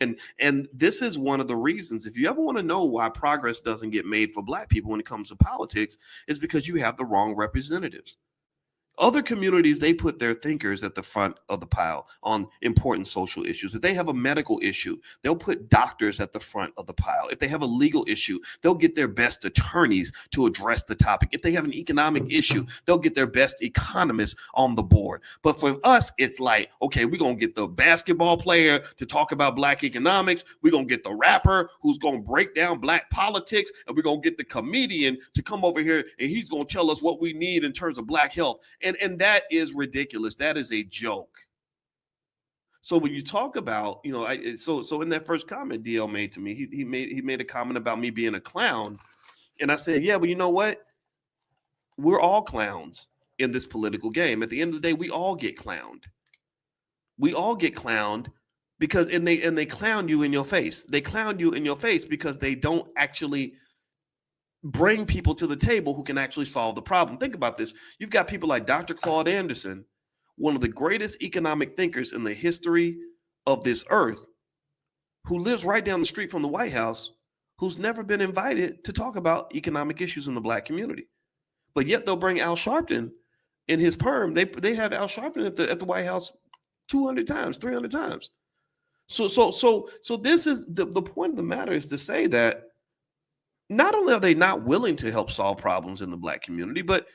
And this is one of the reasons, if you ever want to know why progress doesn't get made for black people when it comes to politics, is because you have the wrong representatives. Other communities, they put their thinkers at the front of the pile on important social issues. If they have a medical issue, they'll put doctors at the front of the pile. If they have a legal issue, they'll get their best attorneys to address the topic. If they have an economic issue, they'll get their best economists on the board. But for us, it's like, okay, we're going to get the basketball player to talk about black economics. We're going to get the rapper who's going to break down black politics. And we're going to get the comedian to come over here and he's going to tell us what we need in terms of black health. And that is ridiculous. That is a joke. So when you talk about, so in that first comment DL made to me, he made a comment about me being a clown, and I said, yeah, but you know what? We're all clowns in this political game. At the end of the day, we all get clowned. We all get clowned because they clown you in your face. They clown you in your face because they don't actually bring people to the table who can actually solve the problem. Think about this. You've got people like Dr. Claude Anderson, one of the greatest economic thinkers in the history of this earth, who lives right down the street from the White House, who's never been invited to talk about economic issues in the black community. But yet they'll bring Al Sharpton in his perm. They have Al Sharpton at the White House 200 times, 300 times. So this is the point of the matter is to say that not only are they not willing to help solve problems in the black community, but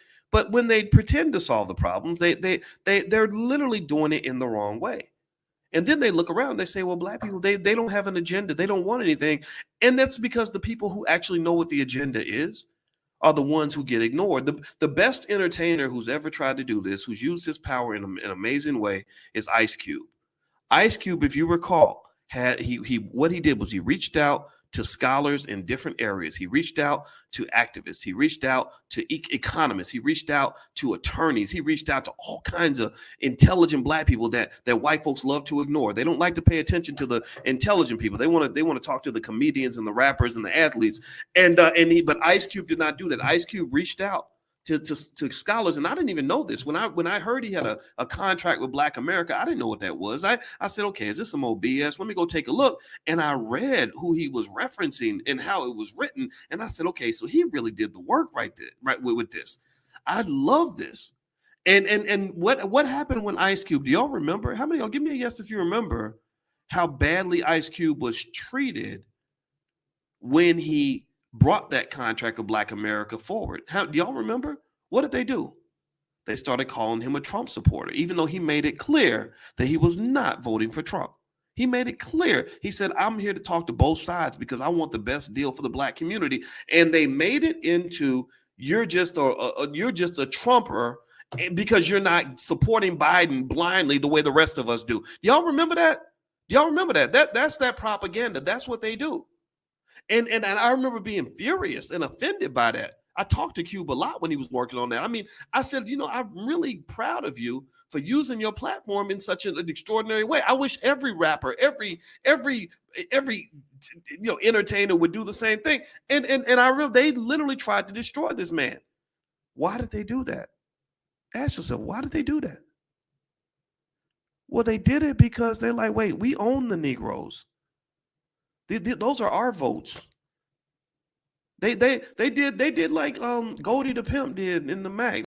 when they pretend to solve the problems, they're literally doing it in the wrong way. And then they look around and they say, well, black people, they don't have an agenda. They don't want anything. And that's because the people who actually know what the agenda is are the ones who get ignored. The best entertainer who's ever tried to do this, who's used his power in an amazing way, is Ice Cube. Ice Cube, if you recall, what he did was he reached out to scholars in different areas. He reached out to activists. He reached out to economists. He reached out to attorneys. He reached out to all kinds of intelligent black people that white folks love to ignore. They don't like to pay attention to the intelligent people. They want to talk to the comedians and the rappers and the athletes. But Ice Cube did not do that. Ice Cube reached out to scholars, and I didn't even know this. When I heard he had a contract with Black America, I didn't know what that was. I said, okay, is this some old BS? Let me go take a look. And I read who he was referencing and how it was written, and I said, okay, so he really did the work right with this. I love this. And what happened when Ice Cube? Do y'all remember? How many of y'all give me a yes if you remember how badly Ice Cube was treated when he brought that contract of Black America forward? Do y'all remember? What did they do? They started calling him a Trump supporter, even though he made it clear that he was not voting for Trump. He made it clear. He said, I'm here to talk to both sides because I want the best deal for the black community. And they made it into, you're just a Trumper because you're not supporting Biden blindly the way the rest of us do. Y'all remember that? Y'all remember that? That's that propaganda. That's what they do. And I remember being furious and offended by that. I talked to Cube a lot when he was working on that. I mean, I said, I'm really proud of you for using your platform in such an extraordinary way. I wish every rapper, every entertainer would do the same thing. And they literally tried to destroy this man. Why did they do that? Ask yourself, why did they do that? Well, they did it because they're like, wait, we own the Negroes. Those are our votes. They did like Goldie the Pimp did in the Mac.